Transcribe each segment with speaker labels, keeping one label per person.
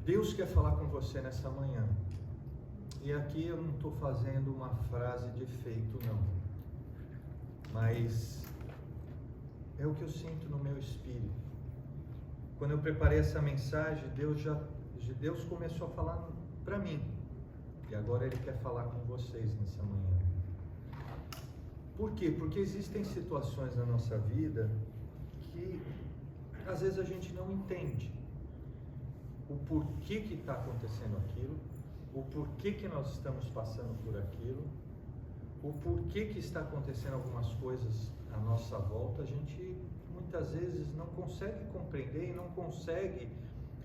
Speaker 1: Deus quer falar com você nessa manhã. E aqui eu não estou fazendo uma frase de efeito, não. Mas é o que eu sinto no meu espírito. Quando eu preparei essa mensagem, Deus começou a falar para mim. E agora Ele quer falar com vocês nessa manhã. Por quê? Porque existem situações na nossa vida que às vezes a gente não entende o porquê que está acontecendo aquilo, o porquê que nós estamos passando por aquilo, o porquê que está acontecendo algumas coisas à nossa volta. A gente muitas vezes não consegue compreender e não consegue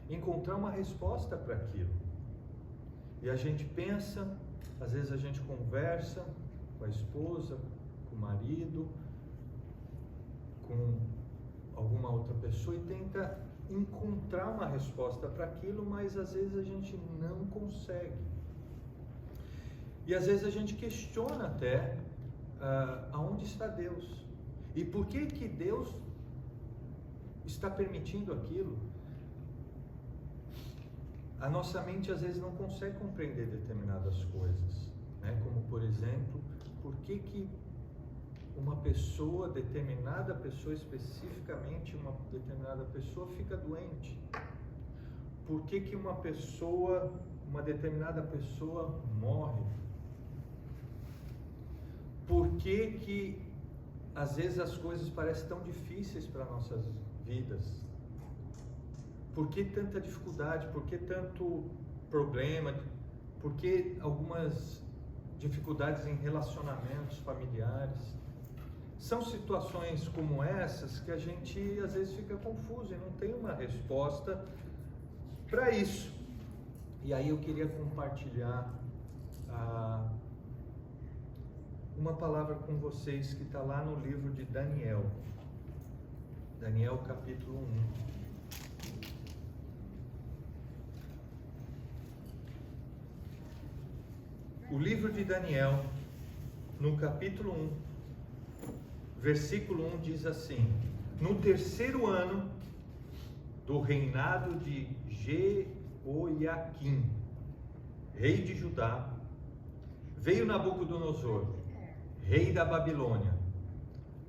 Speaker 1: encontrar uma resposta para aquilo. E a gente pensa, às vezes a gente conversa com a esposa, com o marido, com alguma outra pessoa e tenta encontrar uma resposta para aquilo, mas às vezes a gente não consegue. E às vezes a gente questiona até aonde está Deus e por que Deus está permitindo aquilo. A nossa mente às vezes não consegue compreender determinadas coisas, né? Como por exemplo, por que uma pessoa, determinada pessoa, especificamente uma determinada pessoa fica doente? Por que uma determinada pessoa morre? Por que às vezes as coisas parecem tão difíceis para nossas vidas? Por que tanta dificuldade? Por que tanto problema? Por que algumas dificuldades em relacionamentos familiares? São situações como essas que a gente às vezes fica confuso e não tem uma resposta para isso. E aí eu queria compartilhar uma palavra com vocês que está lá no livro de Daniel. Daniel capítulo 1. O livro de Daniel, no capítulo 1, versículo 1 diz assim: no terceiro ano do reinado de Jeoiaquim, rei de Judá, veio Nabucodonosor, rei da Babilônia,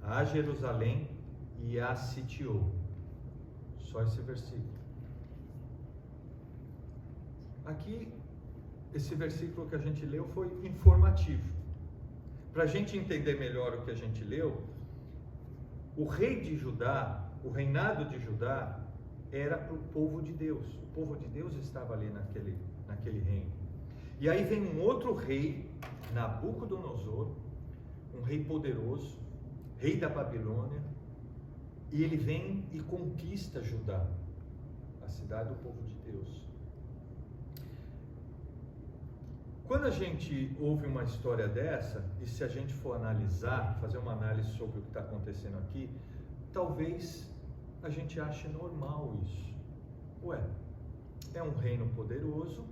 Speaker 1: a Jerusalém e a sitiou. Só esse versículo. Aqui, esse versículo que a gente leu foi informativo. Para a gente entender melhor o que a gente leu, o rei de Judá, o reinado de Judá, era para o povo de Deus. O povo de Deus estava ali naquele reino. E aí vem um outro rei, Nabucodonosor, um rei poderoso, rei da Babilônia, e ele vem e conquista Judá, a cidade do povo de Deus. Quando a gente ouve uma história dessa, e se a gente for analisar, fazer uma análise sobre o que está acontecendo aqui, talvez a gente ache normal isso. Ué, é um reino poderoso,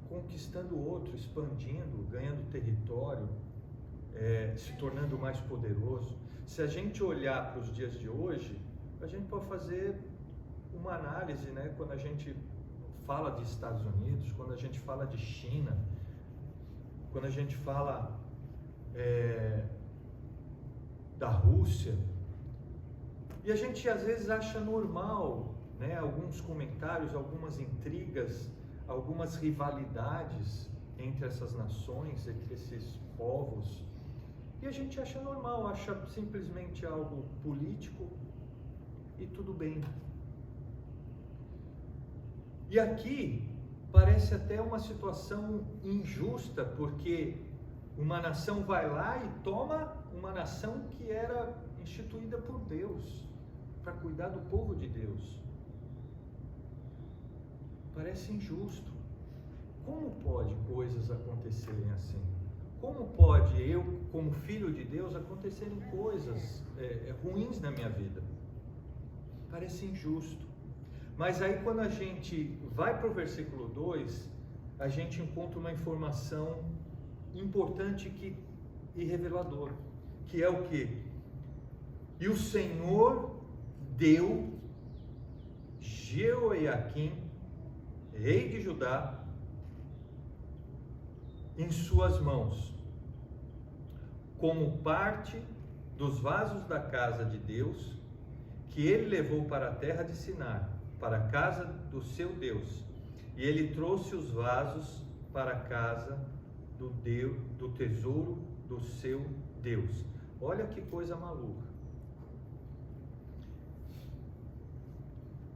Speaker 1: conquistando outro, expandindo, ganhando território, se tornando mais poderoso. Se a gente olhar para os dias de hoje, a gente pode fazer uma análise, né? Quando a gente fala de Estados Unidos, quando a gente fala de China, quando a gente fala da Rússia, e a gente às vezes acha normal, né, alguns comentários, algumas intrigas, algumas rivalidades entre essas nações, entre esses povos, e a gente acha normal, acha simplesmente algo político e tudo bem. E aqui parece até uma situação injusta, porque uma nação vai lá e toma uma nação que era instituída por Deus, para cuidar do povo de Deus. Parece injusto. Como pode coisas acontecerem assim? Como pode eu, como filho de Deus, acontecerem coisas ruins na minha vida? Parece injusto. Mas aí quando a gente vai para o versículo 2, a gente encontra uma informação importante e reveladora, que é o quê? E o Senhor deu Jeoiaquim rei de Judá, em suas mãos, como parte dos vasos da casa de Deus, que ele levou para a terra de Sinar, para a casa do seu Deus. E ele trouxe os vasos para a casa do tesouro do seu Deus. Olha que coisa maluca.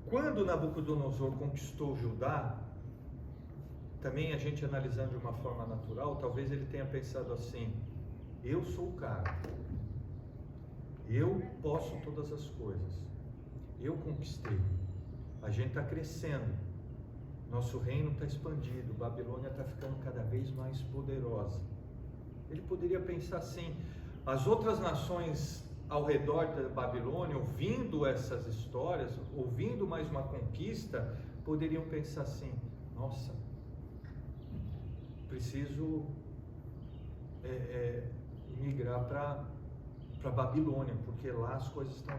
Speaker 1: Quando Nabucodonosor conquistou Judá, também a gente analisando de uma forma natural, talvez ele tenha pensado assim: eu sou o cara, eu posso todas as coisas, eu conquistei, a gente está crescendo, nosso reino está expandido, Babilônia está ficando cada vez mais poderosa. Ele poderia pensar assim. As outras nações ao redor da Babilônia, ouvindo essas histórias, ouvindo mais uma conquista, poderiam pensar assim: nossa, preciso migrar para Babilônia, porque lá as coisas estão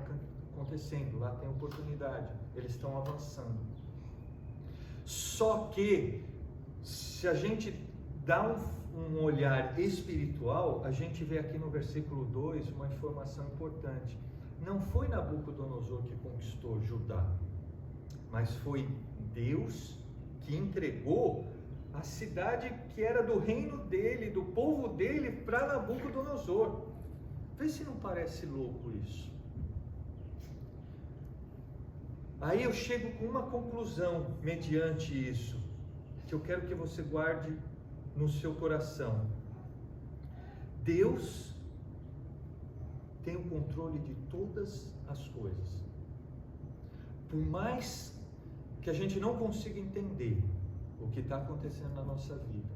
Speaker 1: acontecendo, lá tem oportunidade, eles estão avançando. Só que, se a gente dá um olhar espiritual, a gente vê aqui no versículo 2 uma informação importante. Não foi Nabucodonosor que conquistou Judá, mas foi Deus que entregou a cidade que era do reino dele, do povo dele, para Nabucodonosor. Vê se não parece louco isso. Aí eu chego com uma conclusão mediante isso, que eu quero que você guarde no seu coração. Deus tem o controle de todas as coisas. Por mais que a gente não consiga entender o que está acontecendo na nossa vida,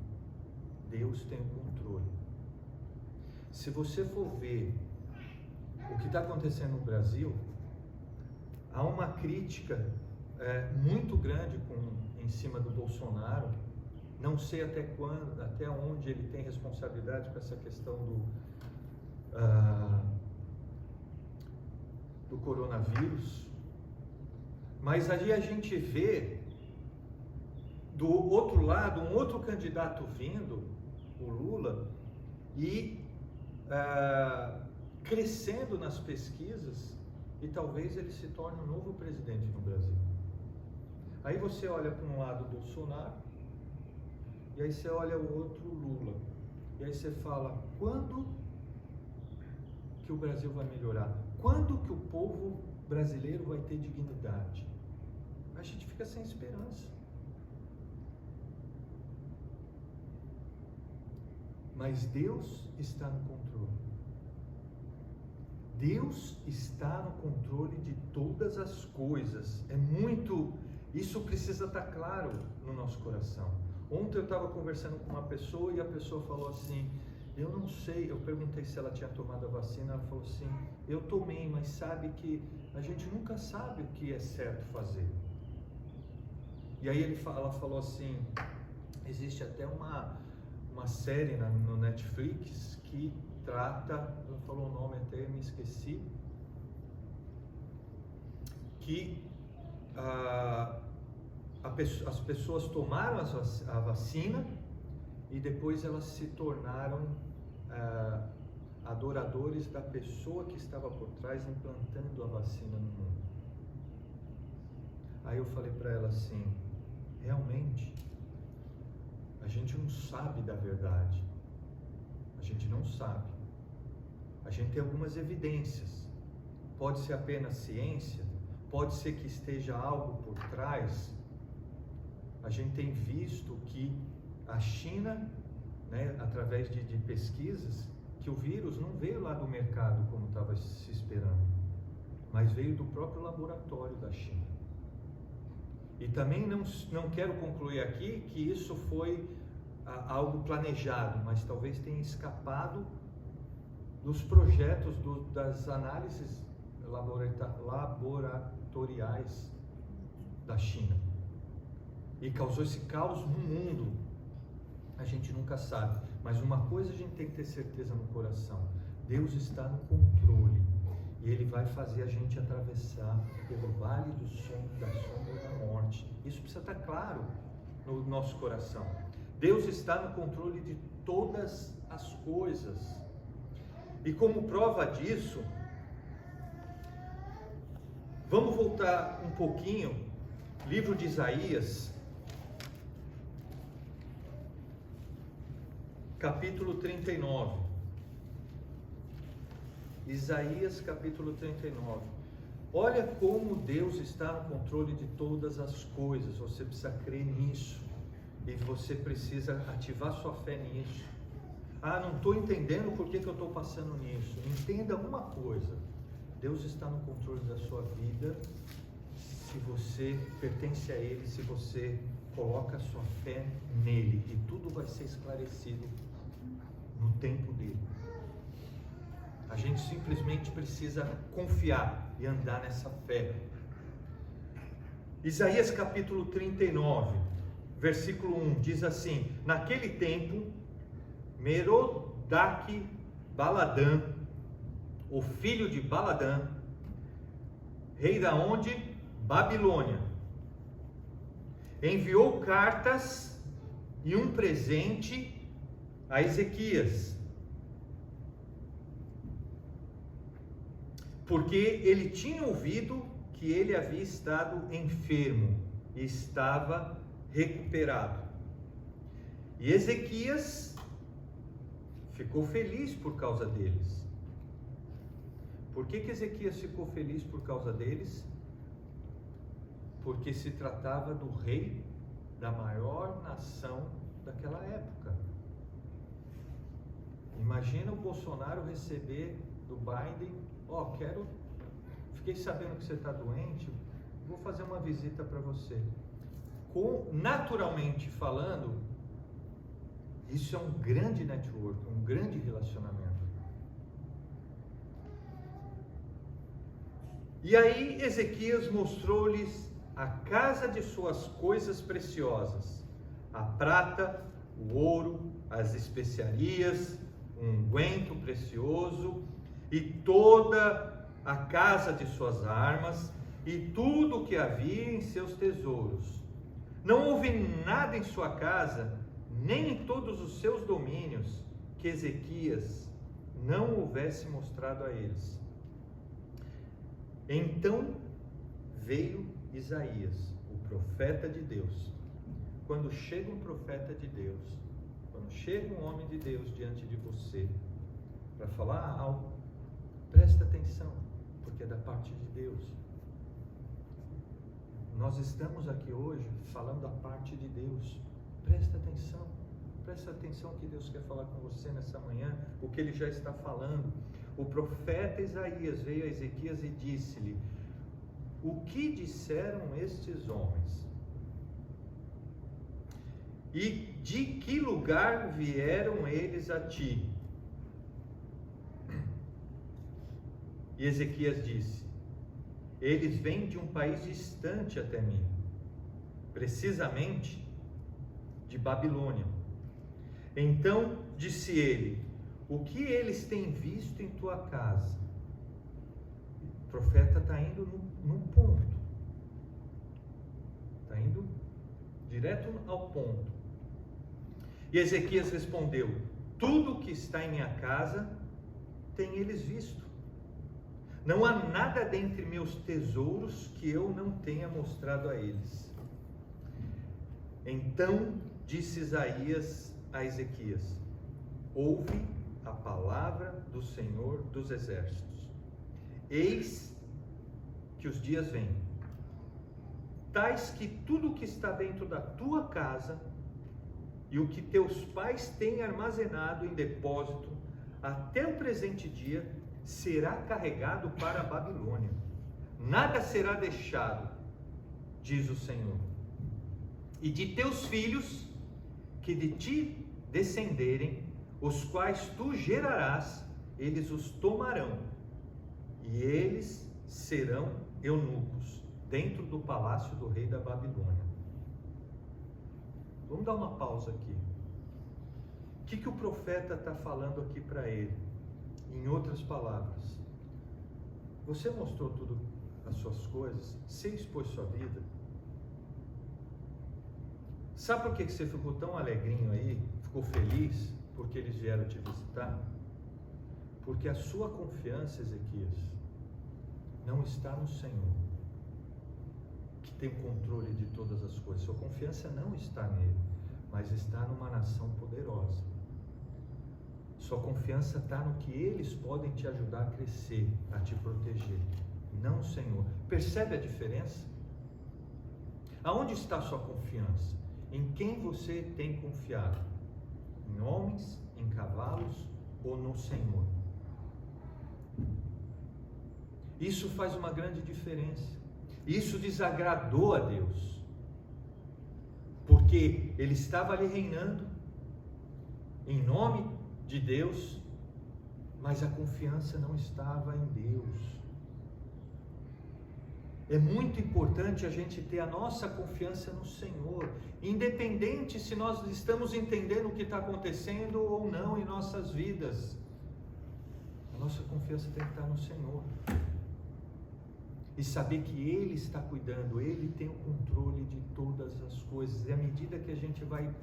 Speaker 1: Deus tem o controle. Se você for ver o que está acontecendo no Brasil, há uma crítica muito grande em cima do Bolsonaro. Não sei até onde ele tem responsabilidade com essa questão do coronavírus, mas ali a gente vê do outro lado um outro candidato vindo, o Lula, e crescendo nas pesquisas, e talvez ele se torne o novo presidente no Brasil. Aí você olha para um lado Bolsonaro, e aí você olha o outro Lula, e aí você fala: quando que o Brasil vai melhorar? Quando que o povo brasileiro vai ter dignidade? A gente fica sem esperança. Mas Deus está no controle. Deus está no controle de todas as coisas. Isso precisa estar claro no nosso coração. Ontem eu estava conversando com uma pessoa e a pessoa falou assim: eu não sei, eu perguntei se ela tinha tomado a vacina, ela falou assim: eu tomei, mas sabe que a gente nunca sabe o que é certo fazer. E aí ela falou assim: existe até uma série no Netflix que trata, ela falou o nome até, me esqueci, que as pessoas tomaram a vacina e depois elas se tornaram adoradores da pessoa que estava por trás implantando a vacina no mundo. Aí eu falei para ela assim: realmente a gente não sabe da verdade, a gente não sabe, a gente tem algumas evidências, pode ser apenas ciência, pode ser que esteja algo por trás. A gente tem visto que a China, através de pesquisas, que o vírus não veio lá do mercado como estava se esperando, mas veio do próprio laboratório da China. E também não quero concluir aqui que isso foi algo planejado, mas talvez tenha escapado dos projetos das análises laboratoriais da China. E causou esse caos no mundo. A gente nunca sabe, mas uma coisa a gente tem que ter certeza no coração: Deus está no controle e Ele vai fazer a gente atravessar pelo vale da sombra da morte. Isso precisa estar claro no nosso coração. Deus está no controle de todas as coisas. E como prova disso, vamos voltar um pouquinho, livro de Isaías, capítulo 39. Isaías capítulo 39. Olha como Deus está no controle de todas as coisas. Você precisa crer nisso. E você precisa ativar sua fé nisso. Ah, não estou entendendo por que eu estou passando nisso. Entenda uma coisa. Deus está no controle da sua vida. Se você pertence a Ele, se você coloca a sua fé nele. E tudo vai ser esclarecido no tempo dele. A gente simplesmente precisa confiar e andar nessa fé. Isaías capítulo 39, versículo 1, diz assim: naquele tempo, Merodach Baladã, o filho de Baladã, rei da onde? Babilônia, enviou cartas e um presente a Ezequias, porque ele tinha ouvido que ele havia estado enfermo e estava recuperado. E Ezequias ficou feliz por causa deles. Por que Ezequias ficou feliz por causa deles? Porque se tratava do rei da maior nação daquela época. Imagina o Bolsonaro receber do Biden: fiquei sabendo que você está doente, vou fazer uma visita para você. Naturalmente falando, isso é um grande network, um grande relacionamento. E aí Ezequias mostrou-lhes a casa de suas coisas preciosas, a prata, o ouro, as especiarias, um unguento precioso, e toda a casa de suas armas, e tudo o que havia em seus tesouros. Não houve nada em sua casa, nem em todos os seus domínios, que Ezequias não houvesse mostrado a eles. Então veio Isaías, o profeta de Deus. Quando chega um profeta de Deus, quando chega um homem de Deus diante de você, para falar algo, presta atenção, porque é da parte de Deus. Nós estamos aqui hoje falando da parte de Deus. Presta atenção o que Deus quer falar com você nessa manhã, o que Ele já está falando. O profeta Isaías veio a Ezequias e disse-lhe: o que disseram estes homens? E de que lugar vieram eles a ti? E Ezequias disse: eles vêm de um país distante até mim, precisamente de Babilônia. Então disse ele: o que eles têm visto em tua casa? O profeta está indo num ponto, está indo direto ao ponto. E Ezequias respondeu: tudo que está em minha casa tem eles visto. Não há nada dentre meus tesouros que eu não tenha mostrado a eles. Então disse Isaías a Ezequias: ouve a palavra do Senhor dos Exércitos. Eis que os dias vêm, tais que tudo o que está dentro da tua casa e o que teus pais têm armazenado em depósito até o presente dia será carregado para a Babilônia. Nada será deixado, diz o Senhor. E de teus filhos, que de ti descenderem, os quais tu gerarás, eles os tomarão, e eles serão eunucos dentro do palácio do rei da Babilônia. Vamos dar uma pausa aqui. O que o profeta está falando aqui para ele? Em outras palavras, você mostrou tudo as suas coisas, você expôs sua vida, Sabe por que você ficou tão alegrinho aí? Ficou feliz porque eles vieram te visitar? Porque a sua confiança, Ezequias, não está no Senhor, que tem o controle de todas as coisas. Sua confiança não está nele, mas está numa nação poderosa. Sua confiança está no que eles podem te ajudar a crescer, a te proteger, não o Senhor. Percebe a diferença? Aonde está a sua confiança? Em quem você tem confiado? Em homens, em cavalos ou no Senhor? Isso faz uma grande diferença. Isso desagradou a Deus, porque Ele estava ali reinando em nome de Deus, mas a confiança não estava em Deus. É muito importante a gente ter a nossa confiança no Senhor, independente se nós estamos entendendo o que está acontecendo ou não em nossas vidas. A nossa confiança tem que estar no Senhor. E saber que Ele está cuidando, Ele tem o controle de todas as coisas. E à medida que a gente vai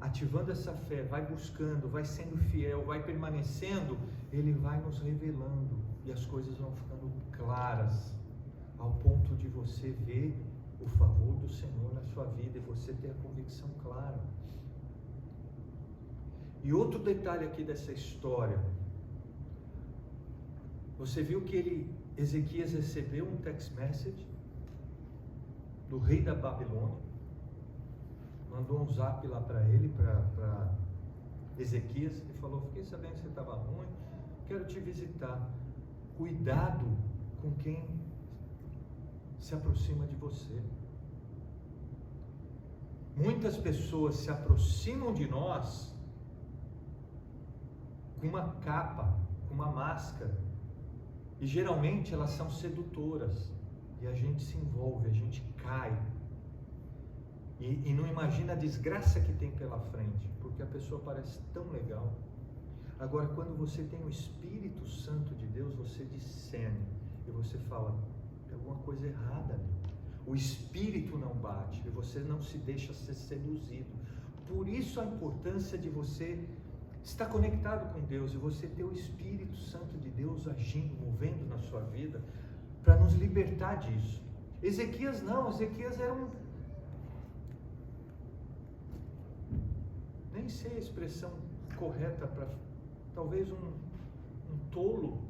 Speaker 1: ativando essa fé, vai buscando, vai sendo fiel, vai permanecendo, Ele vai nos revelando e as coisas vão ficando claras, ao ponto de você ver o favor do Senhor na sua vida e você ter a convicção clara. E outro detalhe aqui dessa história, você viu que Ezequias recebeu um text message do rei da Babilônia, mandou um zap lá para ele, para Ezequias, e falou: fiquei sabendo que você estava ruim, quero te visitar. Cuidado com quem se aproxima de você. Muitas pessoas se aproximam de nós com uma capa, com uma máscara, e geralmente elas são sedutoras, e a gente se envolve, a gente cai, e não imagina a desgraça que tem pela frente, porque a pessoa parece tão legal. Agora, quando você tem o Espírito Santo de Deus, você discerne, e você fala: tem alguma coisa errada ali. O Espírito não bate, e você não se deixa ser seduzido. Por isso a importância de você estar conectado com Deus, e você ter o Espírito Santo de Deus agindo, movendo na sua vida, para nos libertar disso. Ezequias não, Ezequias era nem sei a expressão correta para, talvez um tolo.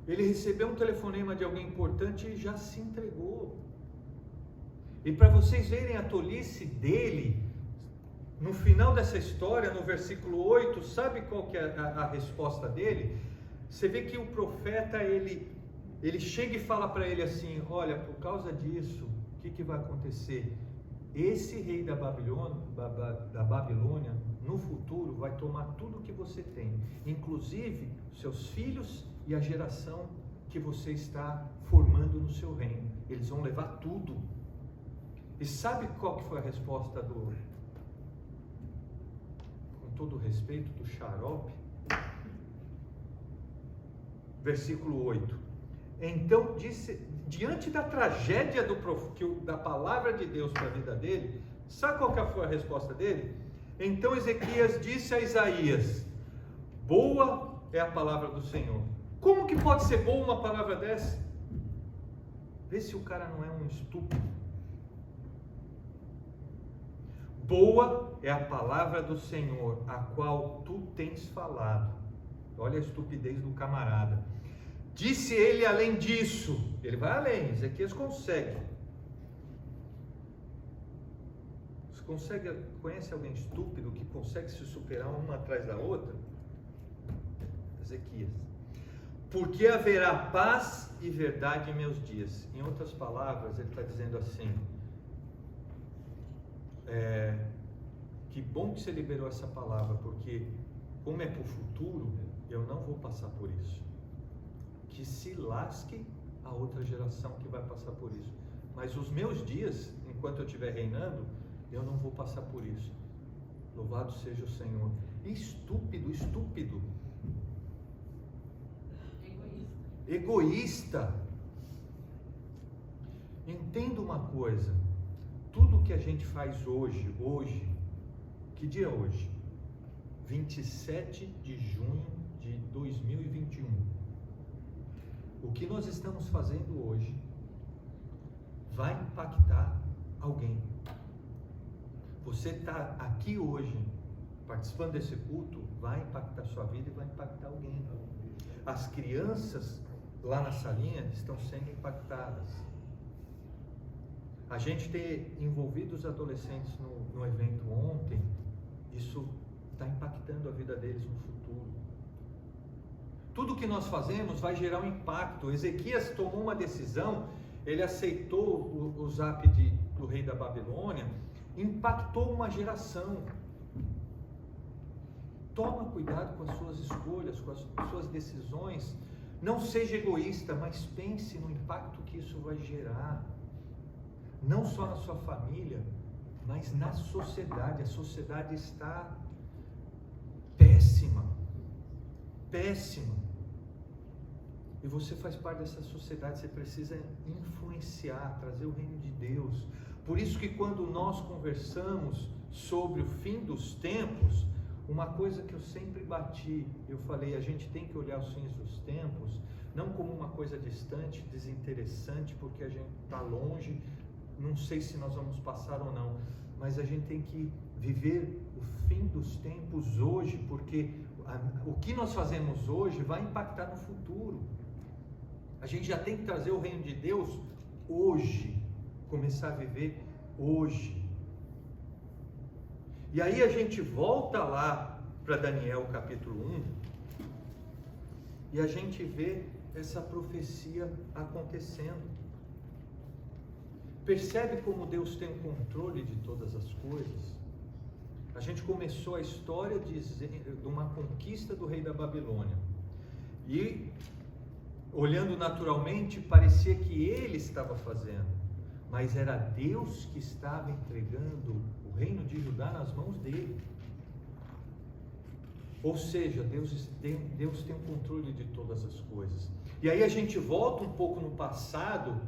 Speaker 1: Ele recebeu um telefonema de alguém importante e já se entregou. E para vocês verem a tolice dele, no final dessa história, no versículo 8, sabe qual que é a resposta dele? Você vê que o profeta, ele chega e fala para ele assim: olha, por causa disso, o que vai acontecer? Esse rei da Babilônia, no futuro, vai tomar tudo que você tem, inclusive seus filhos e a geração que você está formando no seu reino. Eles vão levar tudo. E sabe qual que foi a resposta com todo respeito, do xarope? Versículo 8. Então disse, diante da tragédia da palavra de Deus para a vida dele, sabe qual que foi a resposta dele? Então Ezequias disse a Isaías: boa é a palavra do Senhor. Como que pode ser boa uma palavra dessa? Vê se o cara não é um estúpido. Boa é a palavra do Senhor, a qual tu tens falado. Olha a estupidez do camarada. Disse ele além disso. Ele vai além, Ezequias consegue. Você conhece alguém estúpido que consegue se superar uma atrás da outra? Ezequias. Porque haverá paz e verdade em meus dias. Em outras palavras, ele está dizendo assim: que bom que você liberou essa palavra, porque como é para o futuro, eu não vou passar por isso. Que se lasque a outra geração que vai passar por isso. Mas os meus dias, enquanto eu estiver reinando, eu não vou passar por isso. Louvado seja o Senhor. Estúpido, estúpido. Egoísta. Entenda uma coisa: que a gente faz hoje, que dia é hoje? 27 de junho de 2021. O que nós estamos fazendo hoje vai impactar alguém. Você está aqui hoje, participando desse culto, vai impactar sua vida e vai impactar alguém. As crianças lá na salinha estão sendo impactadas. A gente ter envolvido os adolescentes no evento ontem, isso está impactando a vida deles no futuro. Tudo que nós fazemos vai gerar um impacto. Ezequias tomou uma decisão, ele aceitou o zap do rei da Babilônia, impactou uma geração. Toma cuidado com as suas escolhas, com as suas decisões. Não seja egoísta, mas pense no impacto que isso vai gerar. Não só na sua família, mas na sociedade. A sociedade está péssima. Péssima. E você faz parte dessa sociedade, você precisa influenciar, trazer o reino de Deus. Por isso que quando nós conversamos sobre o fim dos tempos, uma coisa que eu sempre bati, eu falei, a gente tem que olhar os fins dos tempos, não como uma coisa distante, desinteressante, porque a gente está longe, não sei se nós vamos passar ou não, mas a gente tem que viver o fim dos tempos hoje, porque o que nós fazemos hoje vai impactar no futuro. A gente já tem que trazer o reino de Deus hoje, começar a viver hoje. E aí a gente volta lá para Daniel capítulo 1 e a gente vê essa profecia acontecendo. Percebe como Deus tem o controle de todas as coisas? A gente começou a história de uma conquista do rei da Babilônia. E, olhando naturalmente, parecia que ele estava fazendo. Mas era Deus que estava entregando o reino de Judá nas mãos dele. Ou seja, Deus tem o controle de todas as coisas. E aí a gente volta um pouco no passado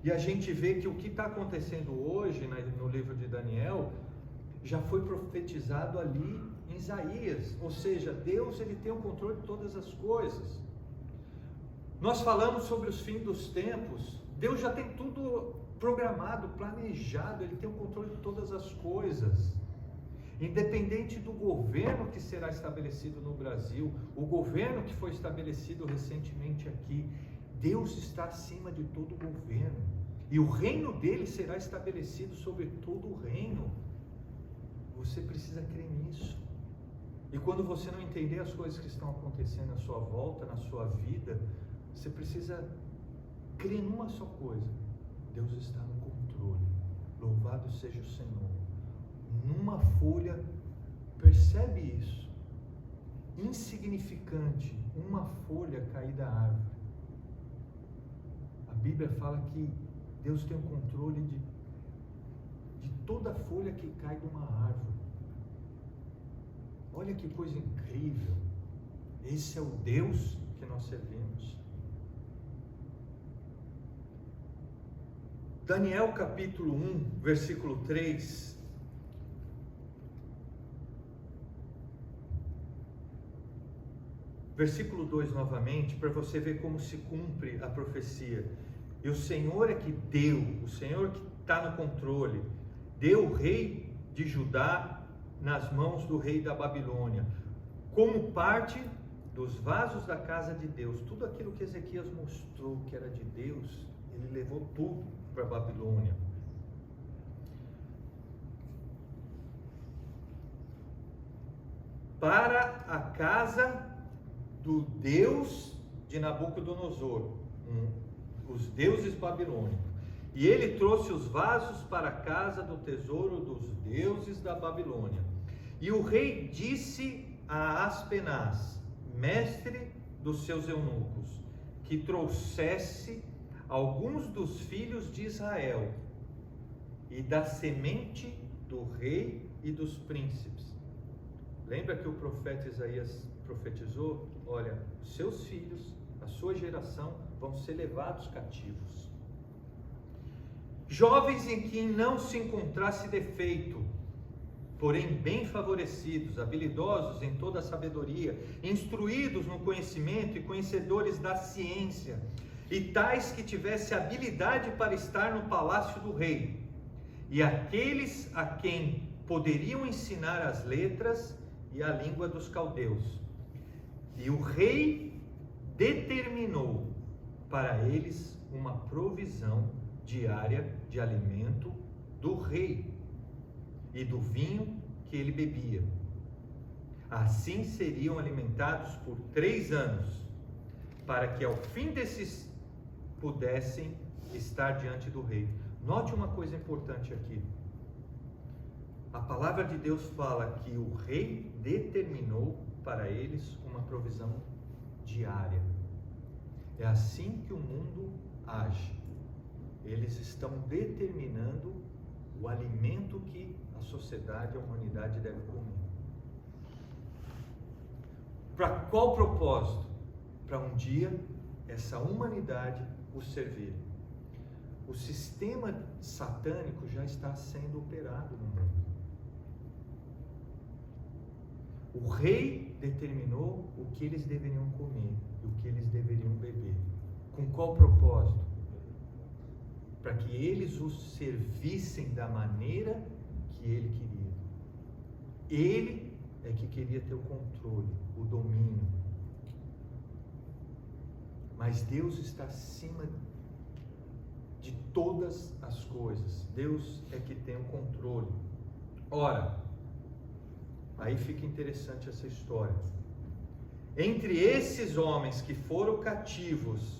Speaker 1: e a gente vê que o que está acontecendo hoje no livro de Daniel já foi profetizado ali em Isaías. Ou seja, Deus ele tem o controle de todas as coisas. Nós falamos sobre os fins dos tempos. Deus já tem tudo programado, planejado, ele tem o controle de todas as coisas. Independente do governo que será estabelecido no Brasil, o governo que foi estabelecido recentemente aqui, Deus está acima de todo o governo. E o reino dele será estabelecido sobre todo o reino. Você precisa crer nisso. E quando você não entender as coisas que estão acontecendo à sua volta, na sua vida, você precisa crer numa só coisa: Deus está no controle. Louvado seja o Senhor. Numa folha, percebe isso, insignificante, uma folha caída da árvore. A Bíblia fala que Deus tem o controle de toda folha que cai de uma árvore. Olha que coisa incrível. Esse é o Deus que nós servimos. Daniel capítulo 1, versículo 3. Versículo 2 novamente, para você ver como se cumpre a profecia. E o Senhor é que deu, o Senhor que está no controle, deu o rei de Judá nas mãos do rei da Babilônia, como parte dos vasos da casa de Deus. Tudo aquilo que Ezequias mostrou que era de Deus, ele levou tudo para a Babilônia. Para a casa do Deus de Nabucodonosor, os deuses babilônicos. E ele trouxe os vasos para a casa do tesouro dos deuses da Babilônia. E o rei disse a Aspenaz, mestre dos seus eunucos, que trouxesse alguns dos filhos de Israel e da semente do rei e dos príncipes. Lembra que o profeta Isaías profetizou? Olha, os seus filhos, a sua geração vão ser levados cativos. Jovens em quem não se encontrasse defeito, porém bem favorecidos, habilidosos em toda a sabedoria, instruídos no conhecimento e conhecedores da ciência, e tais que tivesse habilidade para estar no palácio do rei, e aqueles a quem poderiam ensinar as letras e a língua dos caldeus. E o rei determinou para eles uma provisão diária de alimento do rei e do vinho que ele bebia. Assim seriam alimentados por 3 anos, para que ao fim desses pudessem estar diante do rei. Note uma coisa importante aqui. A palavra de Deus fala que o rei determinou para eles uma provisão diária. É assim que o mundo age. Eles estão determinando o alimento que a sociedade, a humanidade deve comer. Para qual propósito? Para um dia essa humanidade o servir. O sistema satânico já está sendo operado no mundo. O rei determinou o que eles deveriam comer e o que eles deveriam beber. Com qual propósito? Para que eles os servissem da maneira que ele queria. Ele é que queria ter o controle, o domínio. Mas Deus está acima de todas as coisas. Deus é que tem o controle. Ora, aí fica interessante essa história. Entre esses homens que foram cativos,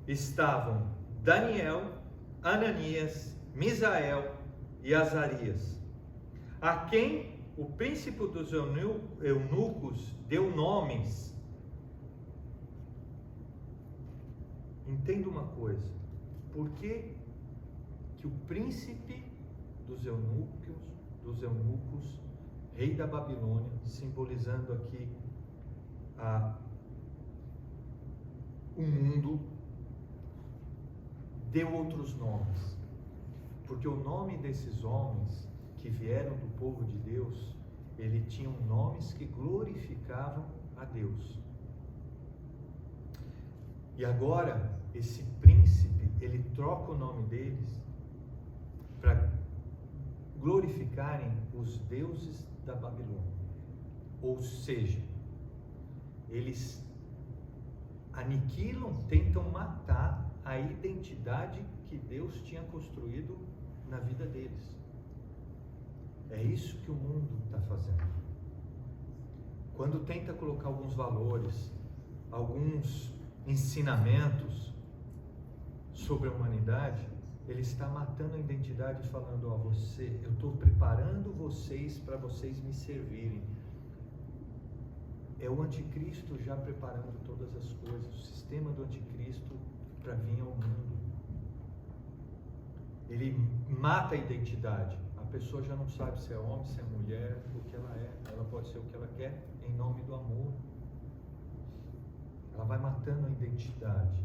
Speaker 1: estavam Daniel, Ananias, Misael e Azarias, a quem o príncipe dos eunucos deu nomes. Entenda uma coisa: por que o príncipe dos eunucos, rei da Babilônia, simbolizando aqui o mundo, deu outros nomes? Porque o nome desses homens que vieram do povo de Deus, eles tinham nomes que glorificavam a Deus. E agora, esse príncipe, ele troca o nome deles para glorificarem os deuses da Babilônia. Ou seja, eles aniquilam, tentam matar a identidade que Deus tinha construído na vida deles. É isso que o mundo está fazendo. Quando tenta colocar alguns valores, alguns ensinamentos sobre a humanidade, ele está matando a identidade, falando: ó, eu estou preparando vocês para vocês me servirem. É o anticristo já preparando todas as coisas, o sistema do anticristo para vir ao mundo. Ele mata a identidade. A pessoa já não sabe se é homem, se é mulher, o que ela é. Ela pode ser o que ela quer em nome do amor. Ela vai matando a identidade.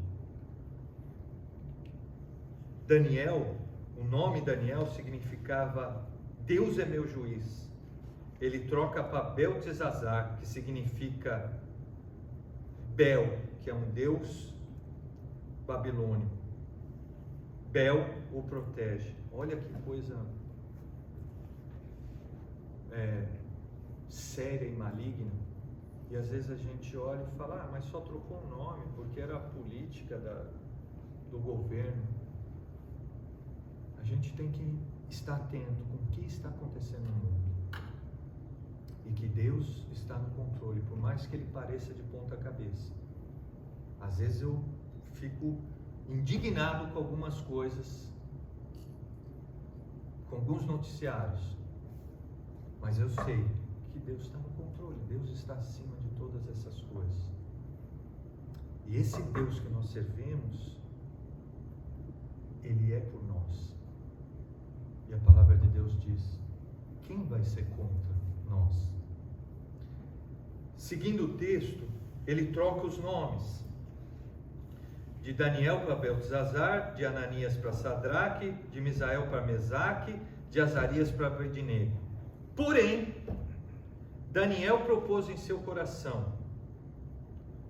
Speaker 1: Daniel, o nome Daniel significava Deus é meu juiz. Ele troca para Beltesazar, que significa Bel, que é um deus babilônico. Bel o protege. Olha que coisa séria e maligna. E às vezes a gente olha e fala: mas só trocou um nome porque era a política do governo. A gente tem que estar atento com o que está acontecendo no mundo. E que Deus está no controle, por mais que ele pareça de ponta cabeça. Às vezes eu fico indignado com algumas coisas, com alguns noticiários. Mas eu sei que Deus está no controle, Deus está acima de todas essas coisas. E esse Deus que nós servimos, Ele é por nós. E a palavra de Deus diz: quem vai ser contra nós? Seguindo o texto, ele troca os nomes. de Daniel para Beltesazar, de Ananias para Sadraque, de Misael para Mesaque, de Azarias para Abednego. Porém, Daniel propôs em seu coração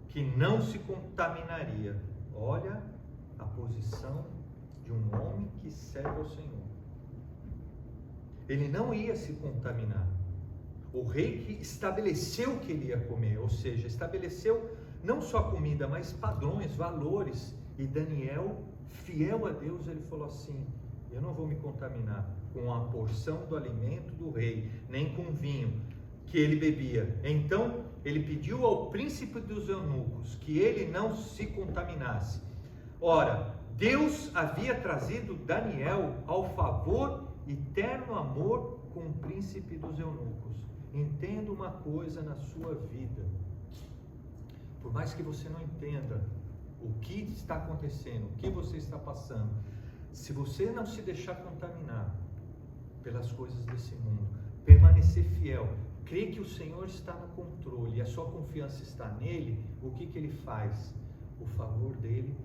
Speaker 1: que não se contaminaria. Olha a posição de um homem que serve ao Senhor. Ele não ia se contaminar. O rei que estabeleceu o que ele ia comer, ou seja, estabeleceu não só comida, mas padrões, valores. E Daniel, fiel a Deus, ele falou assim: eu não vou me contaminar com a porção do alimento do rei, nem com o vinho que ele bebia. Então ele pediu ao príncipe dos eunucos que ele não se contaminasse. Ora, Deus havia trazido Daniel ao favor e terno amor com o príncipe dos eunucos. Entenda uma coisa na sua vida: por mais que você não entenda o que está acontecendo, o que você está passando, se você não se deixar contaminar pelas coisas desse mundo, permanecer fiel, crer que o Senhor está no controle e a sua confiança está nele, o que ele faz? O favor dele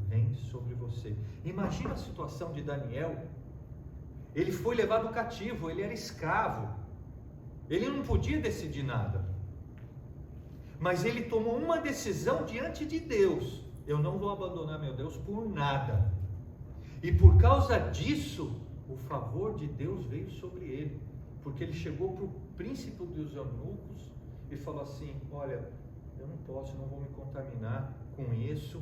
Speaker 1: vem sobre você. Imagina a situação de Daniel. Ele foi levado cativo, ele era escravo, ele não podia decidir nada, mas ele tomou uma decisão diante de Deus: eu não vou abandonar meu Deus por nada. E por causa disso, o favor de Deus veio sobre ele, porque ele chegou para o príncipe dos eunucos e falou assim: olha, eu não posso, não vou me contaminar com isso,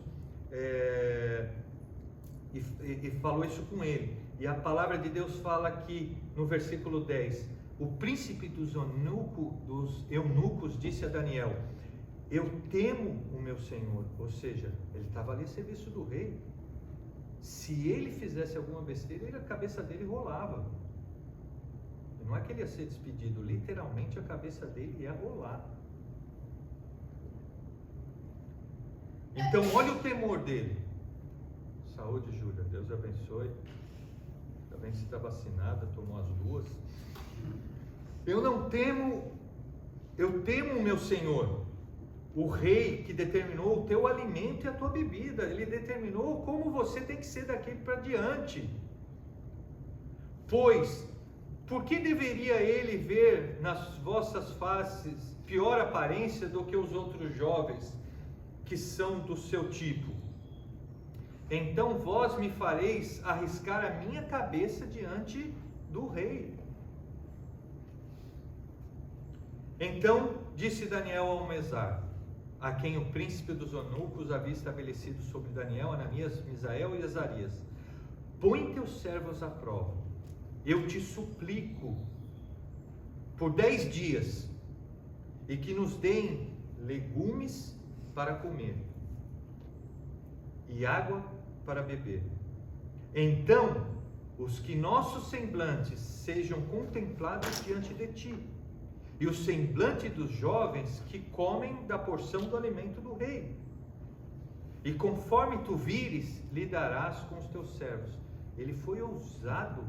Speaker 1: e falou isso com ele. E a palavra de Deus fala aqui no versículo 10: o príncipe dos eunucos disse a Daniel: eu temo o meu Senhor. Ou seja, ele estava ali a serviço do rei. Se ele fizesse alguma besteira, a cabeça dele rolava. Não é que ele ia ser despedido, literalmente a cabeça dele ia rolar. Então olha o temor dele. Saúde, Júlia, Deus abençoe. Ainda bem que você está vacinada, tomou as duas. Eu temo o meu Senhor, o rei que determinou o teu alimento e a tua bebida. Ele determinou como você tem que ser daqui para diante. Pois, por que deveria ele ver nas vossas faces pior aparência do que os outros jovens que são do seu tipo? Então vós me fareis arriscar a minha cabeça diante do rei. Então disse Daniel ao Mesar, a quem o príncipe dos eunucos havia estabelecido sobre Daniel, Ananias, Misael e Azarias: põe teus servos à prova, eu te suplico, por 10 dias, e que nos deem legumes para comer e água para beber. Então os que nossos semblantes sejam contemplados diante de ti, e o semblante dos jovens que comem da porção do alimento do rei. E conforme tu vires, lhe darás com os teus servos. Ele foi ousado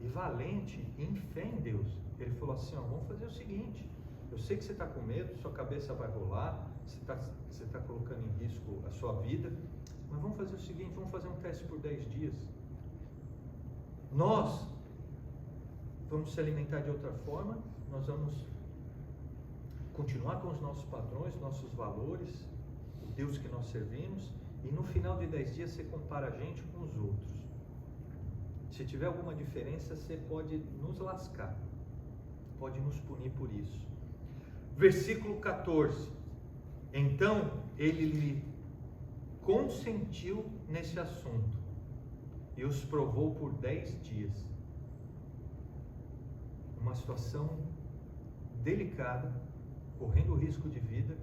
Speaker 1: e valente em fé em Deus. Ele falou assim: vamos fazer o seguinte, eu sei que você está com medo, sua cabeça vai rolar, você está colocando em risco a sua vida, mas vamos fazer o seguinte, vamos fazer um teste por 10 dias. Nós vamos se alimentar de outra forma, nós vamos continuar com os nossos padrões, nossos valores, o Deus que nós servimos, e no final de 10 dias você compara a gente com os outros. Se tiver alguma diferença, você pode nos lascar, pode nos punir por isso. Versículo 14: então ele lhe consentiu nesse assunto e os provou por 10 dias. Uma situação delicada, correndo risco de vida,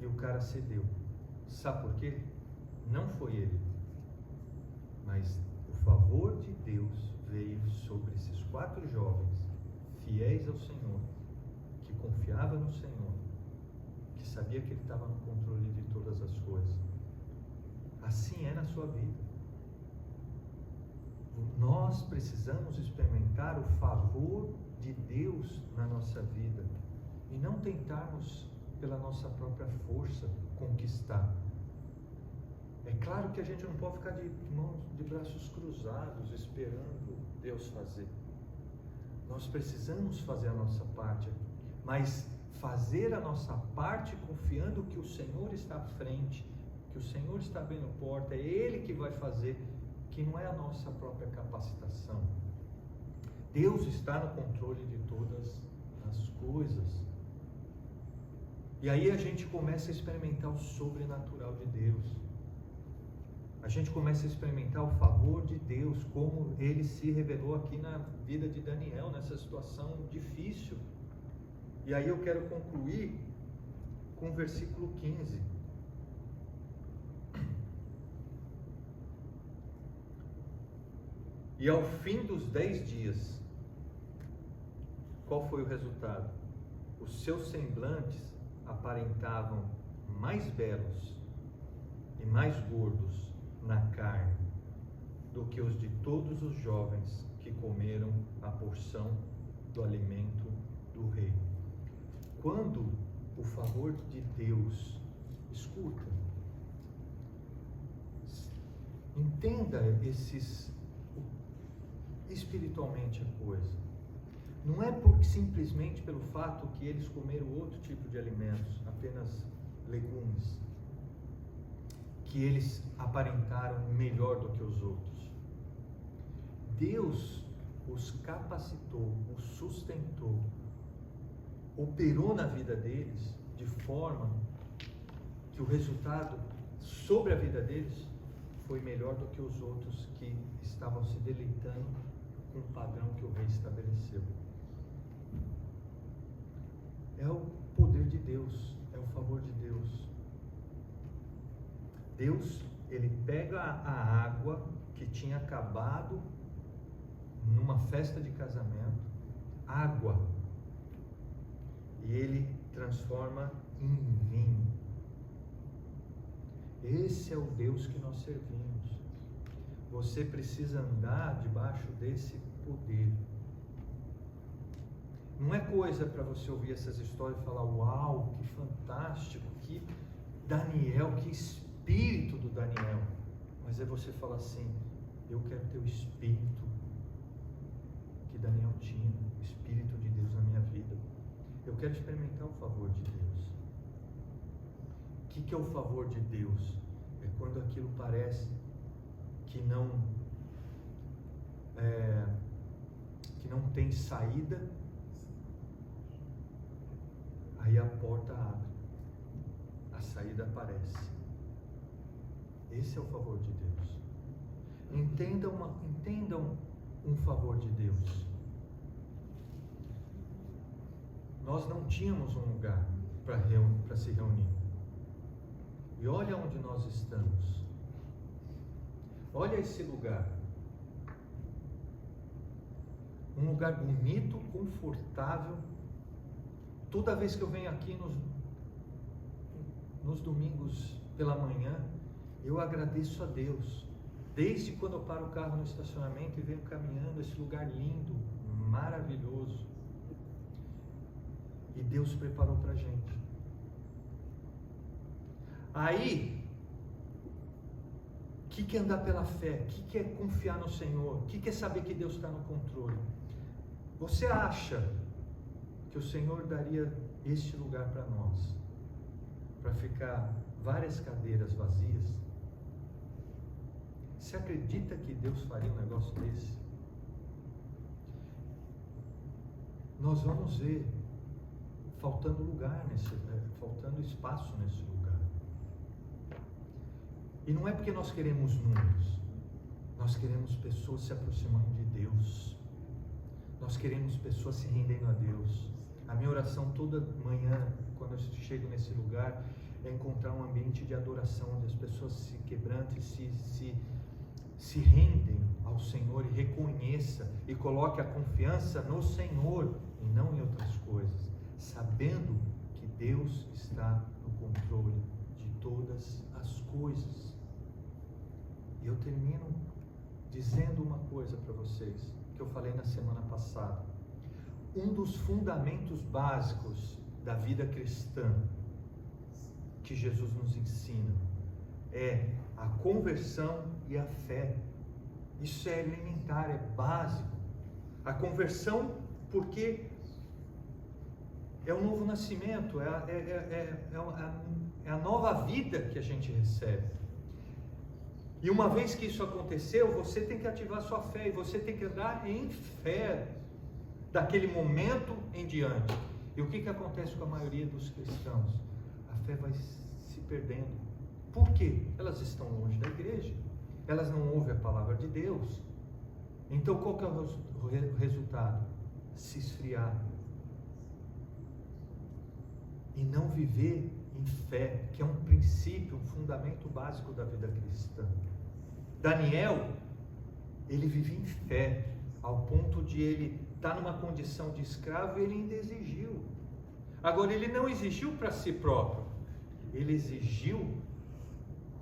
Speaker 1: e o cara cedeu. Sabe por quê? Não foi ele, mas o favor de Deus veio sobre esses 4 jovens fiéis ao Senhor, que confiava no Senhor, que sabia que Ele estava no controle de todas as coisas. Assim é na sua vida. Nós precisamos experimentar o favor de Deus na nossa vida e não tentarmos pela nossa própria força conquistar. É claro que a gente não pode ficar de braços cruzados esperando Deus fazer. Nós precisamos fazer a nossa parte, mas fazer a nossa parte confiando que o Senhor está à frente, que o Senhor está abrindo a porta, é Ele que vai fazer, que não é a nossa própria capacitação. Deus está no controle de todas as coisas. E aí a gente começa a experimentar o sobrenatural de Deus. A gente começa a experimentar o favor de Deus, como Ele se revelou aqui na vida de Daniel, nessa situação difícil. E aí eu quero concluir com o versículo 15. E ao fim dos 10 dias, qual foi o resultado? Os seus semblantes aparentavam mais belos e mais gordos na carne do que os de todos os jovens que comeram a porção do alimento do rei. Quando o favor de Deus, escuta, entenda espiritualmente a coisa. Não é porque simplesmente pelo fato que eles comeram outro tipo de alimentos, apenas legumes, que eles aparentaram melhor do que os outros. Deus os capacitou, os sustentou, operou na vida deles de forma que o resultado sobre a vida deles foi melhor do que os outros que estavam se deleitando com o padrão que o rei estabeleceu. É o poder de Deus, é o favor de Deus. Deus, Ele pega a água que tinha acabado numa festa de casamento, água, e Ele transforma em vinho. Esse é o Deus que nós servimos. Você precisa andar debaixo desse poder. Não é coisa para você ouvir essas histórias e falar: uau, que fantástico, que Daniel, que espírito do Daniel. Mas é você falar assim: eu quero ter o espírito que Daniel tinha, o espírito de Deus na minha vida. Eu quero experimentar o favor de Deus. O que é o favor de Deus? É quando aquilo parece que não tem saída, aí a porta abre, a saída aparece. Esse é o favor de Deus. Entendam um favor de Deus. Nós não tínhamos um lugar para se reunir. E olha onde nós estamos. Olha esse lugar. Um lugar bonito, confortável. Toda vez que eu venho aqui nos domingos pela manhã, eu agradeço a Deus. Desde quando eu paro o carro no estacionamento e venho caminhando, esse lugar lindo, maravilhoso. E Deus preparou para a gente. Aí, o que é andar pela fé? O que é confiar no Senhor? O que é saber que Deus está no controle? Você acha que o Senhor daria este lugar para nós, para ficar várias cadeiras vazias? Você acredita que Deus faria um negócio desse? Nós vamos ver faltando lugar faltando espaço nesse lugar. E não é porque nós queremos números, nós queremos pessoas se aproximando de Deus, nós queremos pessoas se rendendo a Deus. A minha oração toda manhã, quando eu chego nesse lugar, é encontrar um ambiente de adoração, onde as pessoas se quebrantam e se rendem ao Senhor e reconheça e coloque a confiança no Senhor e não em outras coisas, sabendo que Deus está no controle de todas as coisas. E eu termino dizendo uma coisa para vocês, que eu falei na semana passada. Um dos fundamentos básicos da vida cristã que Jesus nos ensina é a conversão e a fé. Isso é elementar, é básico. A conversão, porque é o novo nascimento, é a nova vida que a gente recebe. E uma vez que isso aconteceu, você tem que ativar sua fé, e você tem que andar em fé daquele momento em diante. E o que acontece com a maioria dos cristãos? A fé vai se perdendo. Por quê? Elas estão longe da igreja, elas não ouvem a palavra de Deus. Então qual que é o resultado? Se esfriar. E não viver em fé, que é um princípio, um fundamento básico da vida cristã. Daniel, ele vivia em fé, ao ponto de ele estar numa condição de escravo, e ele ainda exigiu. Agora, ele não exigiu para si próprio, ele exigiu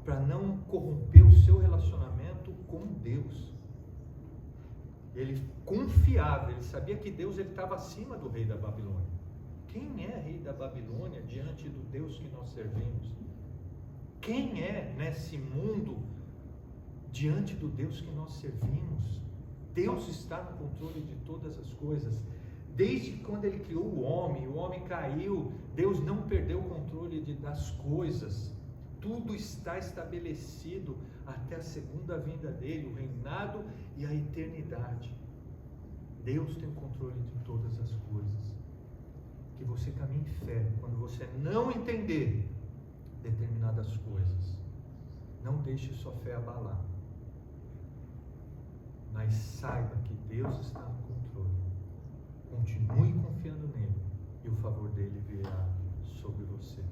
Speaker 1: para não corromper o seu relacionamento com Deus. Ele confiava, ele sabia que Deus estava acima do rei da Babilônia. Quem é rei da Babilônia diante do Deus que nós servimos? Quem é nesse mundo diante do Deus que nós servimos? Deus está no controle de todas as coisas. Desde quando Ele criou o homem caiu, Deus não perdeu o controle das coisas. Tudo está estabelecido até a segunda vinda dEle, o reinado e a eternidade. Deus tem o controle de todas as coisas. Que você caminhe em fé quando você não entender determinadas coisas. Não deixe sua fé abalar. Mas saiba que Deus está no controle. Continue confiando nele e o favor dele virá sobre você.